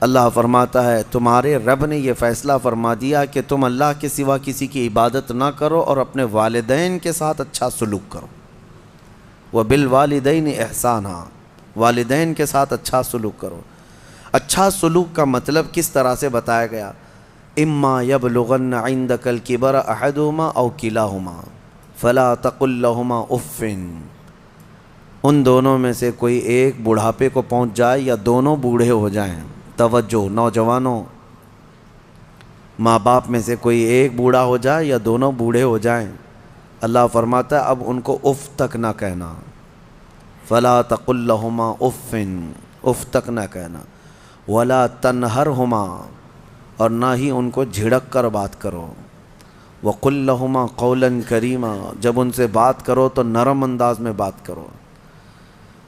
اللہ فرماتا ہے تمہارے رب نے یہ فیصلہ فرما دیا کہ تم اللہ کے سوا کسی کی عبادت نہ کرو اور اپنے والدین کے ساتھ اچھا سلوک کرو۔ وَبِالْوَالِدَيْنِ احسانا، والدین کے ساتھ اچھا سلوک کرو۔ اچھا سلوک کا مطلب کس طرح سے بتایا گیا؟ اما یبلغن عندک الکبر احدہما او کلاہما فلا تقل لہما اف، ان دونوں میں سے کوئی ایک بڑھاپے کو پہنچ جائے یا دونوں بوڑھے ہو جائیں۔ توجہ نوجوانوں، ماں باپ میں سے کوئی ایک بوڑھا ہو جائے یا دونوں بوڑھے ہو جائیں، اللہ فرماتا ہے اب ان کو اف تک نہ کہنا۔ فلا تقل لہما اف، اف تک نہ کہنا۔ ولا تنہرہما، اور نہ ہی ان کو جھڑک کر بات کرو۔ وقل لہما قولا کریما، جب ان سے بات کرو تو نرم انداز میں بات کرو۔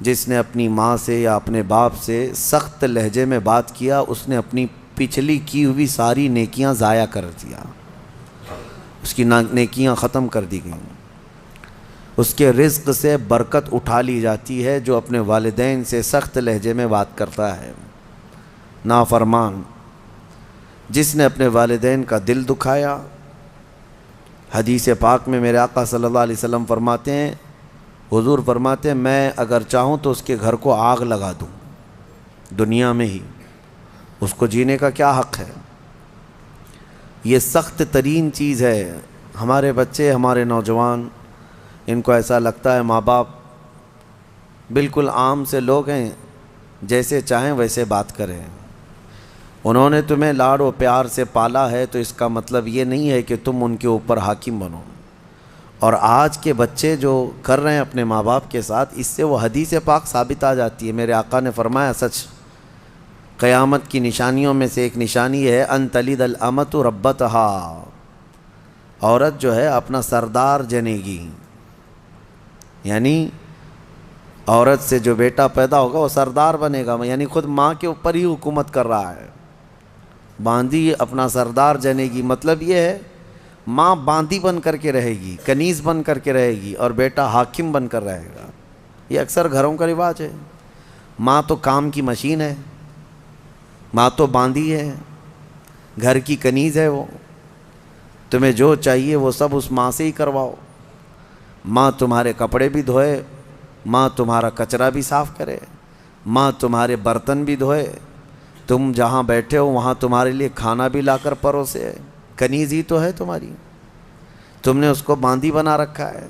جس نے اپنی ماں سے یا اپنے باپ سے سخت لہجے میں بات کیا اس نے اپنی پچھلی کی ہوئی ساری نیکیاں ضائع کر دیا، اس کی نیکیاں ختم کر دی گئیں۔ اس کے رزق سے برکت اٹھا لی جاتی ہے جو اپنے والدین سے سخت لہجے میں بات کرتا ہے۔ نافرمان جس نے اپنے والدین کا دل دکھایا، حدیث پاک میں میرے آقا صلی اللہ علیہ وسلم فرماتے ہیں، حضور فرماتے ہیں میں اگر چاہوں تو اس کے گھر کو آگ لگا دوں دنیا میں ہی، اس کو جینے کا کیا حق ہے؟ یہ سخت ترین چیز ہے۔ ہمارے بچے، ہمارے نوجوان، ان کو ایسا لگتا ہے ماں باپ بالکل عام سے لوگ ہیں، جیسے چاہیں ویسے بات کریں۔ انہوں نے تمہیں لاڑ و پیار سے پالا ہے تو اس کا مطلب یہ نہیں ہے کہ تم ان کے اوپر حاکم بنو۔ اور آج کے بچے جو کر رہے ہیں اپنے ماں باپ کے ساتھ، اس سے وہ حدیث پاک ثابت آ جاتی ہے۔ میرے آقا نے فرمایا سچ، قیامت کی نشانیوں میں سے ایک نشانی ہے ان تلد الامۃ ربتہا، عورت جو ہے اپنا سردار جنے گی، یعنی عورت سے جو بیٹا پیدا ہوگا وہ سردار بنے گا، یعنی خود ماں کے اوپر ہی حکومت کر رہا ہے۔ باندی اپنا سردار جنے گی، مطلب یہ ہے ماں باندی بن کر کے رہے گی، کنیز بن کر کے رہے گی، اور بیٹا حاکم بن کر رہے گا۔ یہ اکثر گھروں کا رواج ہے۔ ماں تو کام کی مشین ہے، ماں تو باندی ہے، گھر کی کنیز ہے، وہ تمہیں جو چاہیے وہ سب اس ماں سے ہی کرواؤ۔ ماں تمہارے کپڑے بھی دھوئے، ماں تمہارا کچرا بھی صاف کرے، ماں تمہارے برتن بھی دھوئے، تم جہاں بیٹھے ہو وہاں تمہارے لیے کھانا بھی لا کر پروسے۔ کنیز ہی تو ہے تمہاری، تم نے اس کو باندی بنا رکھا ہے،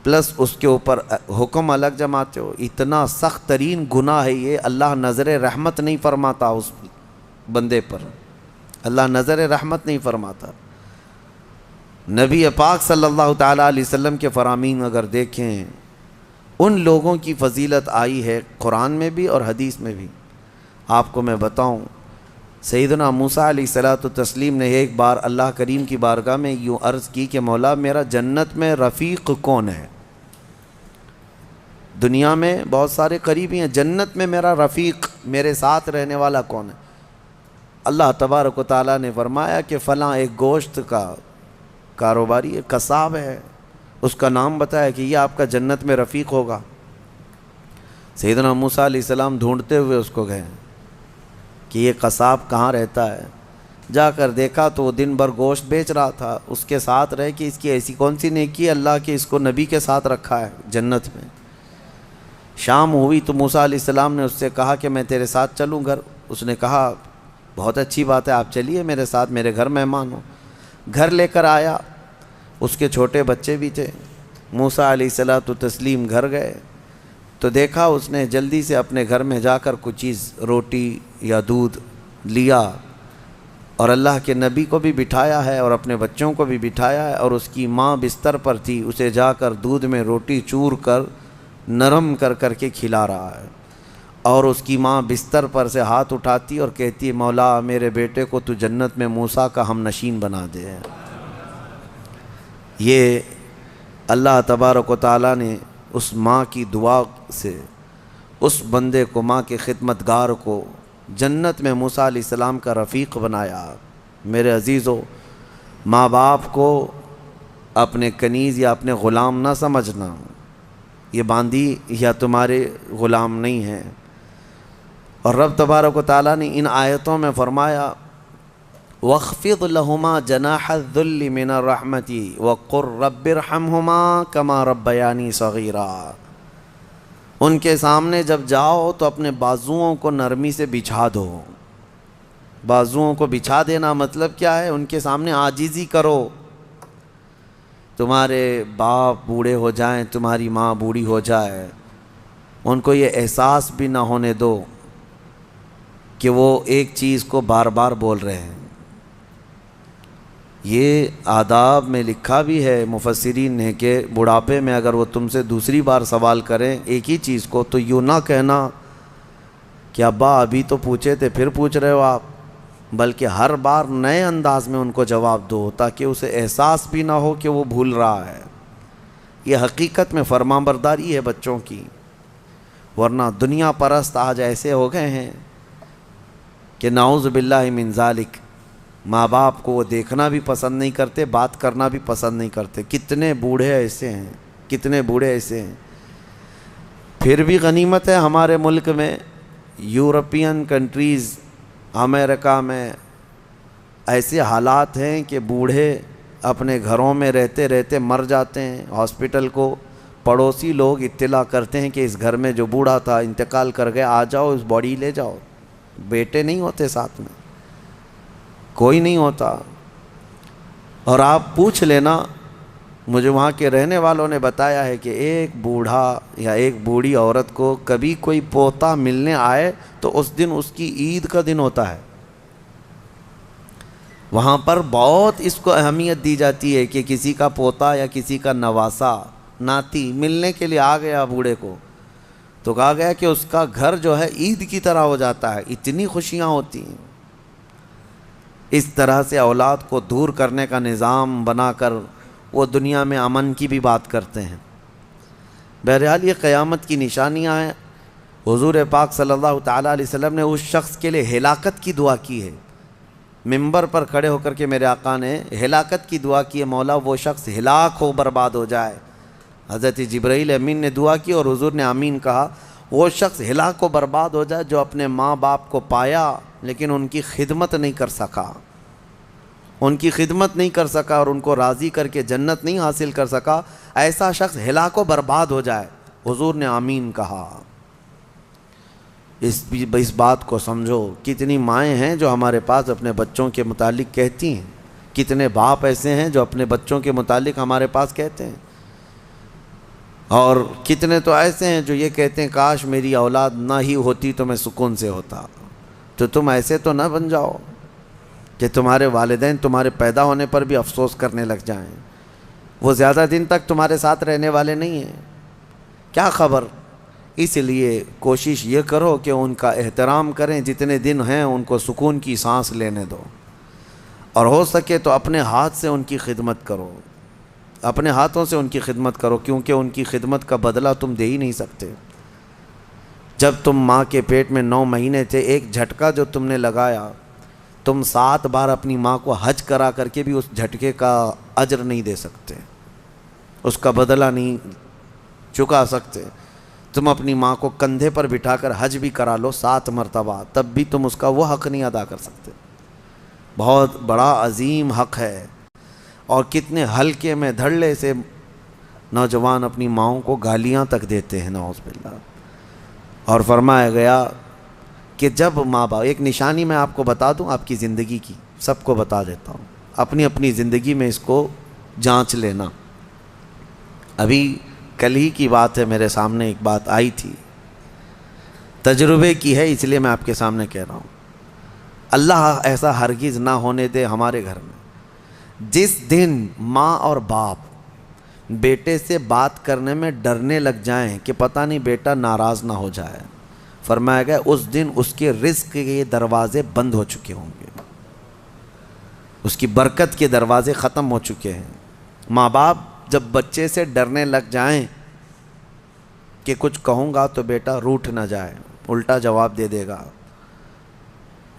پلس اس کے اوپر حکم الگ جماتے ہو۔ اتنا سخت ترین گناہ ہے یہ، اللہ نظر رحمت نہیں فرماتا اس بندے پر، اللہ نظر رحمت نہیں فرماتا۔ نبی پاک صلی اللہ تعالیٰ علیہ وسلم کے فرامین اگر دیکھیں، ان لوگوں کی فضیلت آئی ہے قرآن میں بھی اور حدیث میں بھی۔ آپ کو میں بتاؤں، سیدنا موسیٰ علیہ الصلوۃ والتسلیم نے ایک بار اللہ کریم کی بارگاہ میں یوں عرض کی کہ مولا میرا جنت میں رفیق کون ہے؟ دنیا میں بہت سارے قریبی ہیں، جنت میں میرا رفیق، میرے ساتھ رہنے والا کون ہے؟ اللہ تبارک و تعالیٰ نے فرمایا کہ فلاں ایک گوشت کا کاروباری ہے، قصاب ہے، اس کا نام بتایا کہ یہ آپ کا جنت میں رفیق ہوگا۔ سیدنا موسیٰ علیہ السلام ڈھونڈتے ہوئے اس کو گئے کہ یہ قصاب کہاں رہتا ہے۔ جا کر دیکھا تو وہ دن بھر گوشت بیچ رہا تھا، اس کے ساتھ رہے کہ اس کی ایسی کون سی نیکی ہے اللہ کہ اس کو نبی کے ساتھ رکھا ہے جنت میں۔ شام ہوئی تو موسیٰ علیہ السلام نے اس سے کہا کہ میں تیرے ساتھ چلوں گھر۔ اس نے کہا بہت اچھی بات ہے، آپ چلیے میرے ساتھ، میرے گھر مہمان ہو۔ گھر لے کر آیا، اس کے چھوٹے بچے بھی تھے۔ موسیٰ علیہ الصلوۃ والتسلیم گھر گئے تو دیکھا اس نے جلدی سے اپنے گھر میں جا کر کچھ چیز روٹی یا دودھ لیا، اور اللہ کے نبی کو بھی بٹھایا ہے اور اپنے بچوں کو بھی بٹھایا ہے، اور اس کی ماں بستر پر تھی، اسے جا کر دودھ میں روٹی چور کر نرم کر کر کے کھلا رہا ہے، اور اس کی ماں بستر پر سے ہاتھ اٹھاتی اور کہتی ہے مولا میرے بیٹے کو تو جنت میں موسیٰ کا ہم نشین بنا دے۔ یہ اللہ تبارک و تعالیٰ نے اس ماں کی دعا سے اس بندے کو، ماں کے خدمتگار کو جنت میں موسیٰ علیہ السلام کا رفیق بنایا۔ میرے عزیزو، ماں باپ کو اپنے کنیز یا اپنے غلام نہ سمجھنا، یہ باندی یا تمہارے غلام نہیں ہیں۔ اور رب تبارک و تعالیٰ نے ان آیتوں میں فرمایا وَاخْفِضْ لَهُمَا جَنَاحَ الذُّلِّ مِنَ الرَّحْمَةِ وَقُلْ رَبِّ ارْحَمْهُمَا كَمَا رَبَّيَانِي صَغِيرًا۔ ان کے سامنے جب جاؤ تو اپنے بازوؤں کو نرمی سے بچھا دو۔ بازوؤں کو بچھا دینا مطلب کیا ہے؟ ان کے سامنے عاجزی کرو۔ تمہارے باپ بوڑھے ہو جائیں، تمہاری ماں بوڑھی ہو جائے، ان کو یہ احساس بھی نہ ہونے دو کہ وہ ایک چیز کو بار بار بول رہے ہیں۔ یہ آداب میں لکھا بھی ہے مفسرین نے کہ بڑھاپے میں اگر وہ تم سے دوسری بار سوال کریں ایک ہی چیز کو تو یوں نہ کہنا کہ ابا ابھی تو پوچھے تھے پھر پوچھ رہے ہو آپ، بلکہ ہر بار نئے انداز میں ان کو جواب دو تاکہ اسے احساس بھی نہ ہو کہ وہ بھول رہا ہے۔ یہ حقیقت میں فرمانبرداری ہے بچوں کی، ورنہ دنیا پرست آج ایسے ہو گئے ہیں کہ نعوذ باللہ من ذالک، ماں باپ کو وہ دیکھنا بھی پسند نہیں کرتے، بات کرنا بھی پسند نہیں کرتے۔ کتنے بوڑھے ایسے ہیں، کتنے بوڑھے ایسے ہیں۔ پھر بھی غنیمت ہے ہمارے ملک میں، یورپین کنٹریز، امریکہ میں ایسے حالات ہیں کہ بوڑھے اپنے گھروں میں رہتے رہتے مر جاتے ہیں۔ ہاسپٹل کو پڑوسی لوگ اطلاع کرتے ہیں کہ اس گھر میں جو بوڑھا تھا انتقال کر گیا، آ جاؤ اس باڈی لے جاؤ۔ بیٹے نہیں ہوتے ساتھ میں، کوئی نہیں ہوتا۔ اور آپ پوچھ لینا، مجھے وہاں کے رہنے والوں نے بتایا ہے کہ ایک بوڑھا یا ایک بوڑھی عورت کو کبھی کوئی پوتا ملنے آئے تو اس دن اس کی عید کا دن ہوتا ہے۔ وہاں پر بہت اس کو اہمیت دی جاتی ہے کہ کسی کا پوتا یا کسی کا نواسا ناتی ملنے کے لیے آ گیا بوڑھے کو، تو کہا گیا کہ اس کا گھر جو ہے عید کی طرح ہو جاتا ہے، اتنی خوشیاں ہوتی ہیں۔ اس طرح سے اولاد کو دور کرنے کا نظام بنا کر وہ دنیا میں امن کی بھی بات کرتے ہیں۔ بہرحال یہ قیامت کی نشانیاں ہیں۔ حضور پاک صلی اللہ تعالیٰ علیہ وسلم نے اس شخص کے لیے ہلاکت کی دعا کی ہے۔ ممبر پر کھڑے ہو کر کے میرے آقا نے ہلاکت کی دعا کی ہے، مولا وہ شخص ہلاک ہو، برباد ہو جائے۔ حضرت جبرائیل امین نے دعا کی اور حضور نے آمین کہا۔ وہ شخص ہلاک و برباد ہو جائے جو اپنے ماں باپ کو پایا لیکن ان کی خدمت نہیں کر سکا، ان کی خدمت نہیں کر سکا اور ان کو راضی کر کے جنت نہیں حاصل کر سکا، ایسا شخص ہلاک و برباد ہو جائے۔ حضور نے آمین کہا۔ اس بات کو سمجھو، کتنی مائیں ہیں جو ہمارے پاس اپنے بچوں کے متعلق کہتی ہیں، کتنے باپ ایسے ہیں جو اپنے بچوں کے متعلق ہمارے پاس کہتے ہیں، اور کتنے تو ایسے ہیں جو یہ کہتے ہیں کاش میری اولاد نہ ہی ہوتی تو میں سکون سے ہوتا۔ تو تم ایسے تو نہ بن جاؤ کہ تمہارے والدین تمہارے پیدا ہونے پر بھی افسوس کرنے لگ جائیں۔ وہ زیادہ دن تک تمہارے ساتھ رہنے والے نہیں ہیں، کیا خبر۔ اس لیے کوشش یہ کرو کہ ان کا احترام کریں، جتنے دن ہیں ان کو سکون کی سانس لینے دو، اور ہو سکے تو اپنے ہاتھ سے ان کی خدمت کرو، اپنے ہاتھوں سے ان کی خدمت کرو، کیونکہ ان کی خدمت کا بدلہ تم دے ہی نہیں سکتے۔ جب تم ماں کے پیٹ میں 9 مہینے تھے، ایک جھٹکا جو تم نے لگایا، تم 7 بار اپنی ماں کو حج کرا کر کے بھی اس جھٹکے کا اجر نہیں دے سکتے، اس کا بدلہ نہیں چکا سکتے۔ تم اپنی ماں کو کندھے پر بٹھا کر حج بھی کرا لو 7 مرتبہ، تب بھی تم اس کا وہ حق نہیں ادا کر سکتے۔ بہت بڑا عظیم حق ہے، اور کتنے ہلکے میں دھڑلے سے نوجوان اپنی ماؤں کو گالیاں تک دیتے ہیں، نعوذ باللہ۔ اور فرمایا گیا کہ جب ماں باپ، ایک نشانی میں آپ کو بتا دوں آپ کی زندگی کی، سب کو بتا دیتا ہوں، اپنی اپنی زندگی میں اس کو جانچ لینا۔ ابھی کل ہی کی بات ہے، میرے سامنے ایک بات آئی تھی، تجربے کی ہے اس لیے میں آپ کے سامنے کہہ رہا ہوں۔ اللہ ایسا ہرگز نہ ہونے دے ہمارے گھر میں، جس دن ماں اور باپ بیٹے سے بات کرنے میں ڈرنے لگ جائیں کہ پتہ نہیں بیٹا ناراض نہ ہو جائے، فرمایا گیا اس دن اس کے رزق کے دروازے بند ہو چکے ہوں گے، اس کی برکت کے دروازے ختم ہو چکے ہیں۔ ماں باپ جب بچے سے ڈرنے لگ جائیں کہ کچھ کہوں گا تو بیٹا روٹھ نہ جائے، الٹا جواب دے دے گا،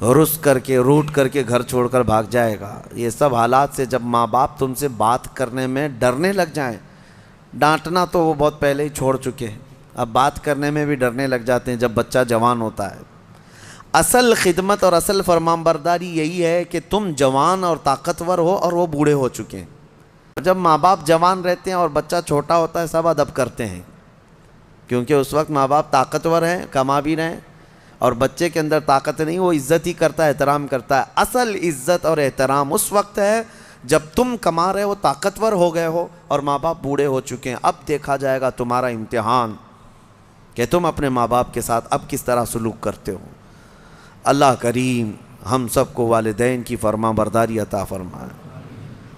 رس کر کے روٹ کر کے گھر چھوڑ کر بھاگ جائے گا، یہ سب حالات سے جب ماں باپ تم سے بات کرنے میں ڈرنے لگ جائیں، ڈانٹنا تو وہ بہت پہلے ہی چھوڑ چکے ہیں، اب بات کرنے میں بھی ڈرنے لگ جاتے ہیں جب بچہ جوان ہوتا ہے، اصل خدمت اور اصل فرمان برداری یہی ہے کہ تم جوان اور طاقتور ہو اور وہ بوڑھے ہو چکے ہیں۔ جب ماں باپ جوان رہتے ہیں اور بچہ چھوٹا ہوتا ہے سب ادب کرتے ہیں، کیونکہ اس وقت ماں باپ طاقتور ہیں، کما بھی رہے ہیں، اور بچے کے اندر طاقت نہیں، وہ عزت ہی کرتا ہے، احترام کرتا ہے۔ اصل عزت اور احترام اس وقت ہے جب تم کما رہے ہو، طاقتور ہو گئے ہو اور ماں باپ بوڑھے ہو چکے ہیں۔ اب دیکھا جائے گا تمہارا امتحان کہ تم اپنے ماں باپ کے ساتھ اب کس طرح سلوک کرتے ہو۔ اللہ کریم ہم سب کو والدین کی فرما برداری عطا فرمائے،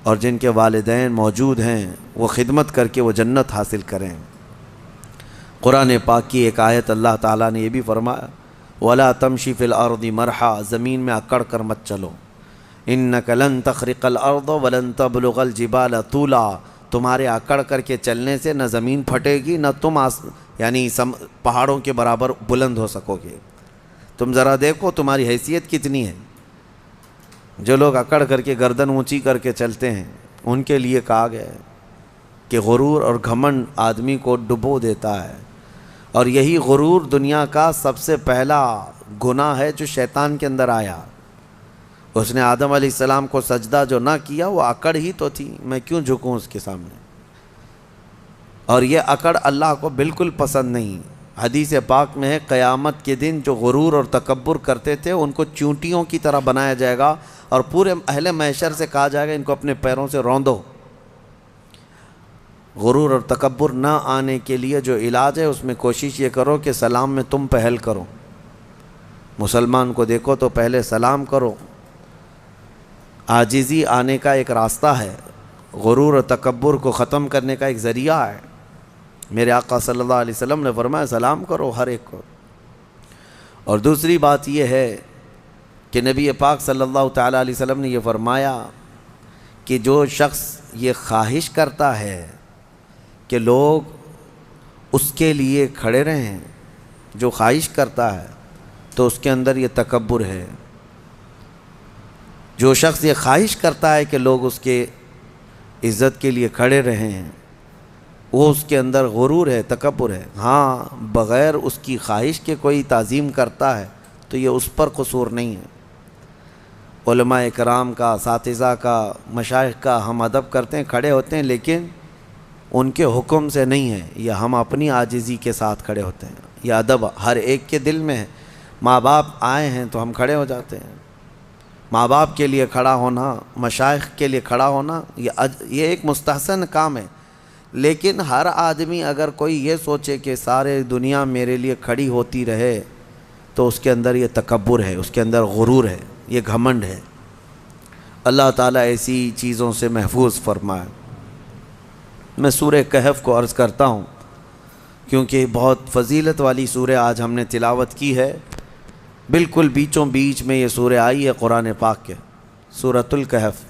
اور جن کے والدین موجود ہیں وہ خدمت کر کے وہ جنت حاصل کریں۔ قرآن پاک کی ایک آیت اللہ تعالیٰ نے یہ بھی فرمایا، وَلَا تَمْشِ فِي الْأَرْضِ مَرْحًا، زمین میں اکڑ کر مت چلو، إِنَّكَ لَن تَخْرِقَ الْأَرْضَ وَلَن تَبْلُغَ الْجِبَالَ طُولًا، تمہارے اکڑ کر کے چلنے سے نہ زمین پھٹے گی نہ تم یعنی پہاڑوں کے برابر بلند ہو سکو گے۔ تم ذرا دیکھو تمہاری حیثیت کتنی ہے۔ جو لوگ اکڑ کر کے گردن اونچی کر کے چلتے ہیں ان کے لیے کہا گیا ہے کہ غرور اور گھمنڈ آدمی کو ڈبو دیتا ہے، اور یہی غرور دنیا کا سب سے پہلا گناہ ہے جو شیطان کے اندر آیا۔ اس نے آدم علیہ السلام کو سجدہ جو نہ کیا وہ اکڑ ہی تو تھی، میں کیوں جھکوں اس کے سامنے، اور یہ اکڑ اللہ کو بالکل پسند نہیں۔ حدیث پاک میں ہے قیامت کے دن جو غرور اور تکبر کرتے تھے ان کو چونٹیوں کی طرح بنایا جائے گا، اور پورے اہل محشر سے کہا جائے گا ان کو اپنے پیروں سے روندو۔ غرور اور تکبر نہ آنے کے لیے جو علاج ہے اس میں کوشش یہ کرو کہ سلام میں تم پہل کرو۔ مسلمان کو دیکھو تو پہلے سلام کرو۔ عاجزی آنے کا ایک راستہ ہے، غرور اور تکبر کو ختم کرنے کا ایک ذریعہ ہے۔ میرے آقا صلی اللہ علیہ وسلم نے فرمایا سلام کرو ہر ایک کو۔ اور دوسری بات یہ ہے کہ نبی پاک صلی اللہ تعالیٰ علیہ وسلم نے یہ فرمایا کہ جو شخص یہ خواہش کرتا ہے کہ لوگ اس کے لیے کھڑے رہیں، جو خواہش کرتا ہے تو اس کے اندر یہ تکبر ہے۔ جو شخص یہ خواہش کرتا ہے کہ لوگ اس کے عزت کے لیے کھڑے رہیں وہ اس کے اندر غرور ہے، تکبر ہے۔ ہاں بغیر اس کی خواہش کے کوئی تعظیم کرتا ہے تو یہ اس پر قصور نہیں ہے۔ علماء کرام کا، اساتذہ کا، مشائخ کا ہم ادب کرتے ہیں، کھڑے ہوتے ہیں، لیکن ان کے حکم سے نہیں ہے، یہ ہم اپنی عاجزی کے ساتھ کھڑے ہوتے ہیں۔ یہ ادب ہر ایک کے دل میں ہے۔ ماں باپ آئے ہیں تو ہم کھڑے ہو جاتے ہیں۔ ماں باپ کے لیے کھڑا ہونا، مشائخ کے لیے کھڑا ہونا یہ ایک مستحسن کام ہے، لیکن ہر آدمی اگر کوئی یہ سوچے کہ سارے دنیا میرے لیے کھڑی ہوتی رہے تو اس کے اندر یہ تکبر ہے، اس کے اندر غرور ہے، یہ گھمنڈ ہے۔ اللہ تعالیٰ ایسی چیزوں سے محفوظ فرمائے۔ میں سورہ کہف کو عرض کرتا ہوں کیونکہ بہت فضیلت والی سورہ آج ہم نے تلاوت کی ہے۔ بالکل بیچوں بیچ میں یہ سورہ آئی ہے قرآن پاک کے، سورۃ الکہف۔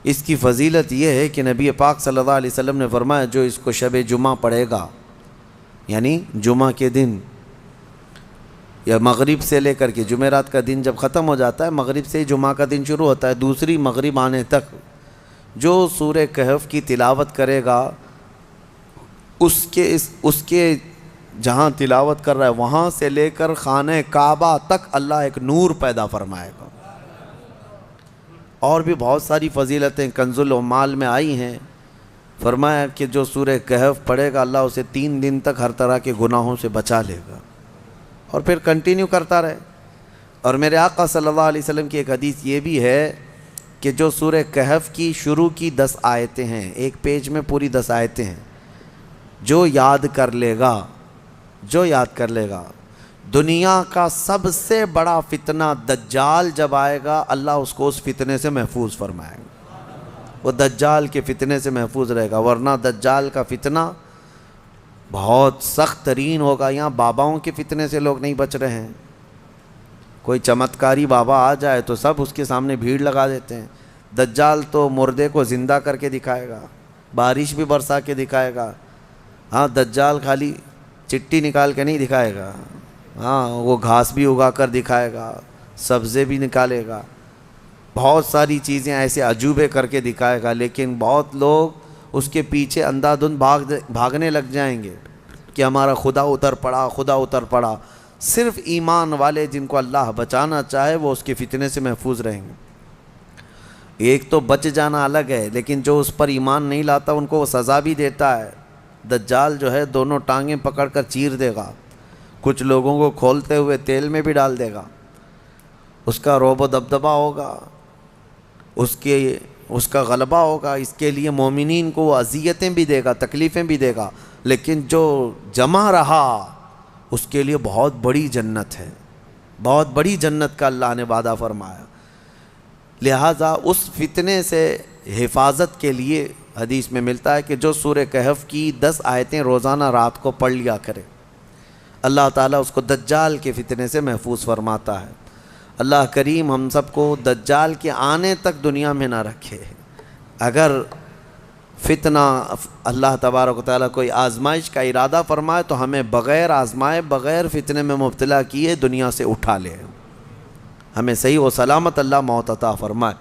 اس کی فضیلت یہ ہے کہ نبی پاک صلی اللہ علیہ وسلم نے فرمایا جو اس کو شب جمعہ پڑھے گا، یعنی جمعہ کے دن یا مغرب سے لے کر کے جمعرات کا دن جب ختم ہو جاتا ہے، مغرب سے ہی جمعہ کا دن شروع ہوتا ہے، دوسری مغرب آنے تک جو سورہ کہف کی تلاوت کرے گا اس کے جہاں تلاوت کر رہا ہے وہاں سے لے کر خانہ کعبہ تک اللہ ایک نور پیدا فرمائے گا۔ اور بھی بہت ساری فضیلتیں کنز العمال میں آئی ہیں۔ فرمایا کہ جو سورہ کہف پڑھے گا اللہ اسے 3 دن تک ہر طرح کے گناہوں سے بچا لے گا، اور پھر کنٹینیو کرتا رہے۔ اور میرے آقا صلی اللہ علیہ وسلم کی ایک حدیث یہ بھی ہے کہ جو سورہ کہف کی شروع کی 10 آیتیں ہیں، ایک پیج میں پوری 10 آیتیں ہیں، جو یاد کر لے گا، دنیا کا سب سے بڑا فتنہ دجال جب آئے گا اللہ اس کو اس فتنے سے محفوظ فرمائے گا، وہ دجال کے فتنے سے محفوظ رہے گا۔ ورنہ دجال کا فتنہ بہت سخت ترین ہوگا۔ یہاں باباؤں کے فتنے سے لوگ نہیں بچ رہے ہیں۔ کوئی چمتکاری بابا آ جائے تو سب اس کے سامنے بھیڑ لگا دیتے ہیں۔ دجال تو مردے کو زندہ کر کے دکھائے گا، بارش بھی برسا کے دکھائے گا۔ ہاں دجال خالی چٹی نکال کے نہیں دکھائے گا، ہاں وہ گھاس بھی اگا کر دکھائے گا، سبزے بھی نکالے گا، بہت ساری چیزیں ایسے عجوبے کر کے دکھائے گا۔ لیکن بہت لوگ اس کے پیچھے اندھا دھند بھاگنے لگ جائیں گے کہ ہمارا خدا اتر پڑا۔ صرف ایمان والے جن کو اللہ بچانا چاہے وہ اس کے فتنے سے محفوظ رہیں گے۔ ایک تو بچ جانا الگ ہے، لیکن جو اس پر ایمان نہیں لاتا ان کو وہ سزا بھی دیتا ہے۔ دجال جو ہے دونوں ٹانگیں پکڑ کر چیر دے گا، کچھ لوگوں کو کھولتے ہوئے تیل میں بھی ڈال دے گا، اس کا رعب و دبدبہ ہوگا، اس کا غلبہ ہوگا۔ اس کے لیے مومنین کو وہ اذیتیں بھی دے گا، تکلیفیں بھی دے گا، لیکن جو جمع رہا اس کے لیے بہت بڑی جنت ہے، بہت بڑی جنت کا اللہ نے وعدہ فرمایا۔ لہٰذا اس فتنے سے حفاظت کے لیے حدیث میں ملتا ہے کہ جو سورہ کہف کی 10 آیتیں روزانہ رات کو پڑھ لیا کرے، اللہ تعالیٰ اس کو دجال کے فتنے سے محفوظ فرماتا ہے۔ اللہ کریم ہم سب کو دجال کے آنے تک دنیا میں نہ رکھے۔ اگر فتنہ اللہ تبارک و تعالیٰ کوئی آزمائش کا ارادہ فرمائے تو ہمیں بغیر آزمائے، بغیر فتنے میں مبتلا کیے دنیا سے اٹھا لے، ہمیں صحیح و سلامت اللہ موت عطا فرمائے۔